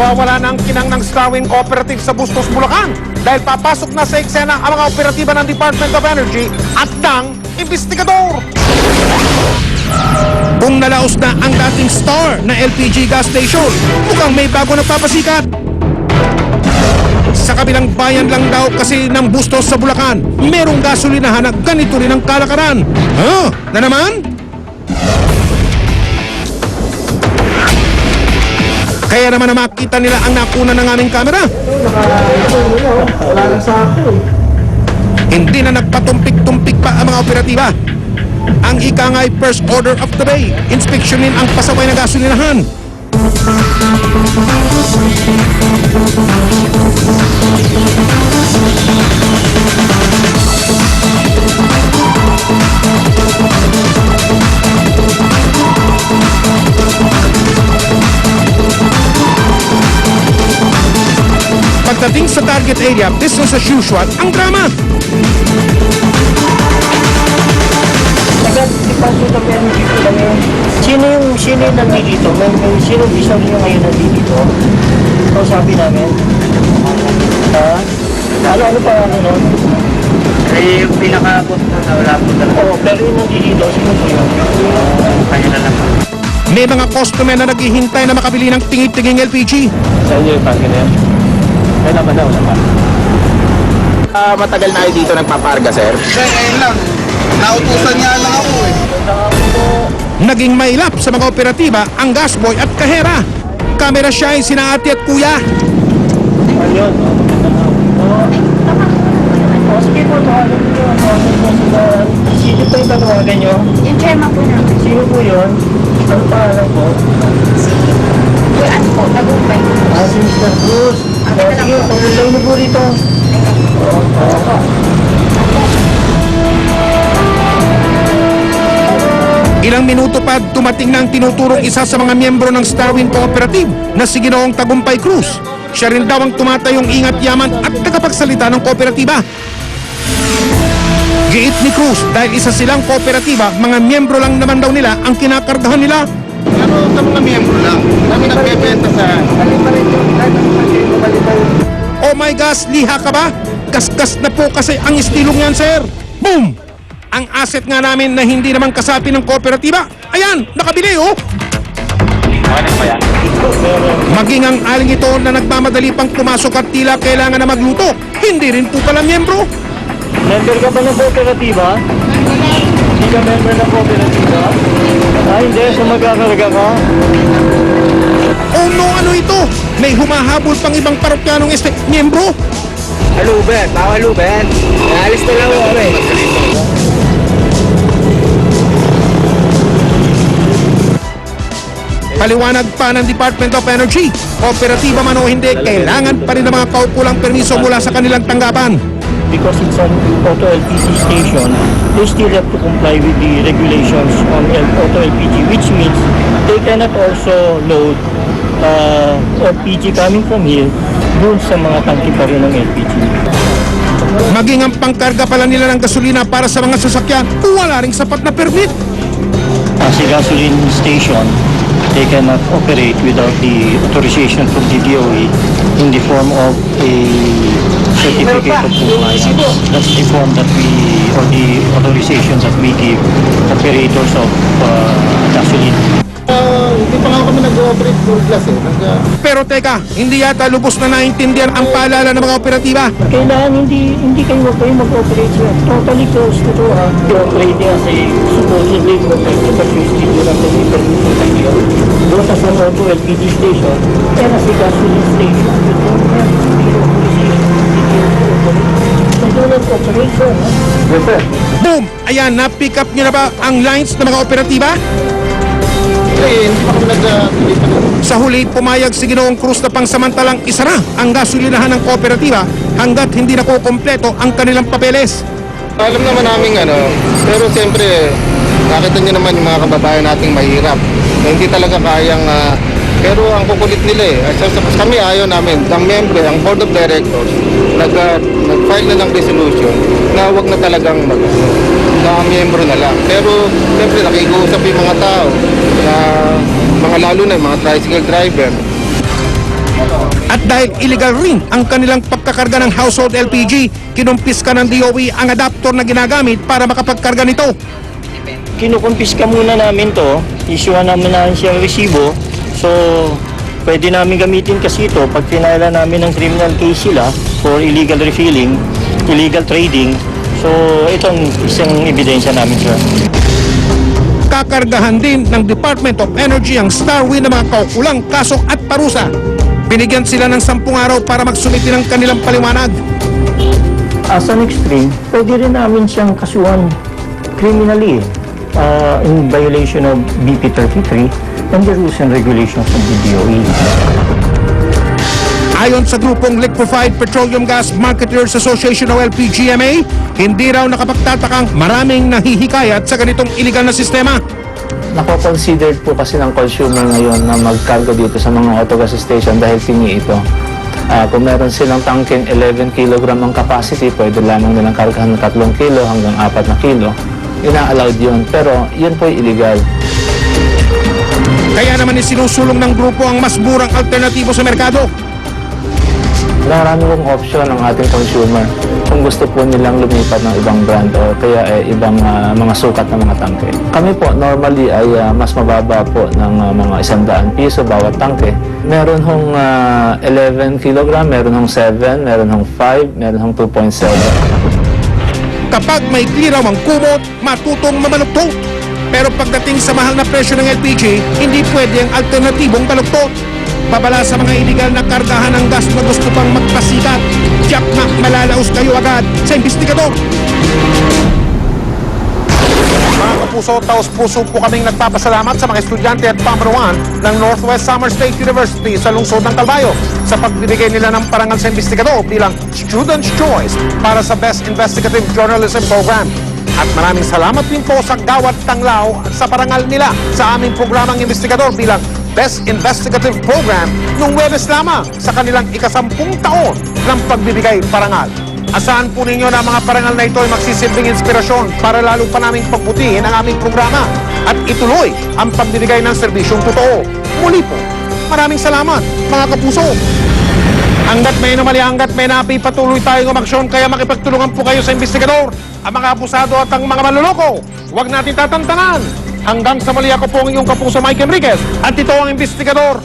Mawawala na ang kinang ng Starwind Cooperative sa Bustos, Bulacan dahil papasok na sa eksena ang mga operatiba ng Department of Energy at ng investigador. Kung nalaos na ang dating Star na LPG gas station, mukhang may bago na papasikat. Sa kabilang bayan lang daw kasi ng Bustos sa Bulacan, merong gasolinahan na ganito rin ang kalakaran. Na naman? Kaya naman na makita nila ang nakuna ng aming kamera. Hindi na nagpatumpik-tumpik pa ang mga operatiba. Ang ika nga'y first order of the day, inspeksyonin ang pasaway na gasolinahan. Pagdating sa target area, business as usual, ang drama. Department of Energy po lang yun. Sino yung nandito? Sino isang nyo ngayon nandito? So sabi namin. Ano pa ano? Yung pinaka-boss po na wala po talaga. Oo, pero yung nandito, sino po yun? Kanya na lang. May mga customer na naghihintay na makabili ng tingin-tinging LPG. Sa inyo yung pangkin na yan? Kaya naman daw naman. Matagal na kayo dito nagpaparga, sir? Sir, ngayon lang. Nautusan niya lang ako eh. Naging mailap sa mga operatiba ang gasboy at kahera. Camera shy, sina ate at kuya. Ayun. Sige po, tawagan nyo. Sino po yung tawagan nyo? Yung chairman po namin. Sino po yun? Ano pangalan po? Yung ano po, Tagumpay. Si Mr. Cruz. Sige, pagulay niyo po rito. Ilang minuto pa dumating na ang tinuturong isa sa mga miyembro ng Starwind Cooperative na si Ginoong Tagumpay Cruz. Siya rin daw ang tumatayong ingat yaman at tagapagsalita ng kooperatiba. Giit ni Cruz dahil isa silang kooperatiba, mga miyembro lang naman daw nila ang kinakargahan nila. Ano sa mga miyembro lang? Kami nagbebenta sa... Oh my gosh, liha ka ba? Kaskas na po kasi ang estilong yan, sir. Boom! Ang asset nga namin na hindi naman kasapi ng kooperatiba. Ayan, nakabili oh! Maging ang aling ito na nagmamadali pang pumasok at tila kailangan na magluto, hindi rin po pala miyembro. Member ka ba ng kooperatiba? Hindi ka member ng kooperatiba? Hindi, so magkakarga ka? Oh no, ano ito? May humahabol pang ibang parokyanong miyembro? Halubet, bawal halubet. Alis na lang kami. Paliwanag pa ng Department of Energy, kooperatiba man o hindi, kailangan pa rin ng mga kaukulang permiso mula sa kanilang tanggapan. Because it's an auto LPG station, they still have to comply with the regulations on auto LPG, which means they cannot also load LPG coming from here dun sa mga tangki pa rin ng LPG. Maging ang pangkarga pala nila ng gasolina para sa mga sasakyan, wala ring sapat na permit. As a gasoline station, they cannot operate without the authorization from the DOE in the form of a certificate of compliance. That's the form that we, or the authorization that we give operators of gasoline. Hindi pa nga kami nag-operate full class eh. Pero teka, hindi yata lubos na naintindihan ang paalala ng mga operatiba. Kailangan hindi kayo mag-operate sir. Totally closed to to the operating as a supposedly protected but you still do not have permission kayo. Both as an auto LPG station and as a gasoline station. You don't have the authorization to do not operate sir. Yes sir. Boom! Ayan, na-pick up nyo na ba ang lines ng mga operatiba? Eh, hindi pa kami nag-operate pa doon. Sa huli, pumayag si Ginoong Cruz na pangsamantalang isara ang gasolinahan ng kooperatiba hanggat hindi na po kompleto ang kanilang papeles. Alam naman namin pero siyempre, nakita niyo naman yung mga kababayan nating mahirap. Na hindi talaga kayang, pero ang kukulit nila eh. Kami ayaw namin, ang member, ang board of directors, nag-file na ng resolution na wag na talagang na miyembro na lang. Pero siyempre nakikiusap yung mga tao na mga lalo na yung mga tricycle driver. At dahil illegal rin ang kanilang pagkakarga ng household LPG, kinumpiska ng DOE ang adapter na ginagamit para makapagkarga nito. Kinukumpiska muna namin to, issuehan namin siyang resibo. So, pwede namin gamitin kasi ito pag pinala namin ng criminal case sila for illegal refilling, illegal trading. So, itong isang ebidensya namin, sir. Kakargahan din ng Department of Energy ang Starwind ng mga kaukulang kaso at parusa. Binigyan sila ng 10 araw para magsumiti ng kanilang paliwanag. As an extreme, pwede rin namin siyang kasuhan criminally in violation of BP 33 and the rules and regulations of the DOE. Ayon sa grupong Liquefied Petroleum Gas Marketers Association o LPGMA, hindi raw nakapagtatakang maraming nahihikayat sa ganitong illegal na sistema. Nako-considered po kasi ng consumer ngayon na magkarga dito sa mga autogas station dahil tingi ito. Kung meron silang tangkin 11 kg ang capacity, pwede lamang nilang kargahan ng 3 kilo hanggang 4 na kilo. Ina-allowed yun, pero yun po illegal. Kaya naman isinusulong ng grupo ang mas murang alternatibo sa merkado. Marami pong option ng ating consumer kung gusto po nilang lumipat ng ibang brand o kaya ibang mga sukat ng mga tangke. Kami po normally ay mas mababa po ng mga 100 piso bawat tangke. Meron hong 11 kg, meron hong 7, meron hong 5, meron hong 2.7. Kapag may kliraw ang kumot, matutong mamaluktot. Pero pagdating sa mahal na presyo ng LPG, hindi pwede ang alternatibong baluktot. Babala sa mga illegal na kargahan ng gas na gusto pang magpasikat. Tiyak na malalaos kayo agad sa investigador. Mga kapuso, taos-puso po kaming nagpapasalamat sa mga estudyante at pamaruan ng Northwest Samar State University sa lungsod ng Calbayo sa pagbibigay nila ng parangal sa investigador bilang Student's Choice para sa Best Investigative Journalism Program. At maraming salamat din po sa Gawad Tanglaw sa parangal nila sa aming programang investigador bilang Best Investigative Program noong Webes lamang sa kanilang ika-10 taon ng pagbibigay parangal. Asahan po ninyo na ang mga parangal na ito ay magsisilbing inspirasyon para lalo pa naming pagbutihin ang aming programa at ituloy ang pagbibigay ng serbisyong totoo. Muli po, maraming salamat mga kapuso. Hanggat may namali, hanggat may napi, patuloy tayong umaksyon kaya makipagtulungan po kayo sa investigador. Ang mga abusado at ang mga manloloko, huwag natin tatantanan. Hanggang sa mali, ako po ang inyong kapuso Mike Enriquez at ito ang investigador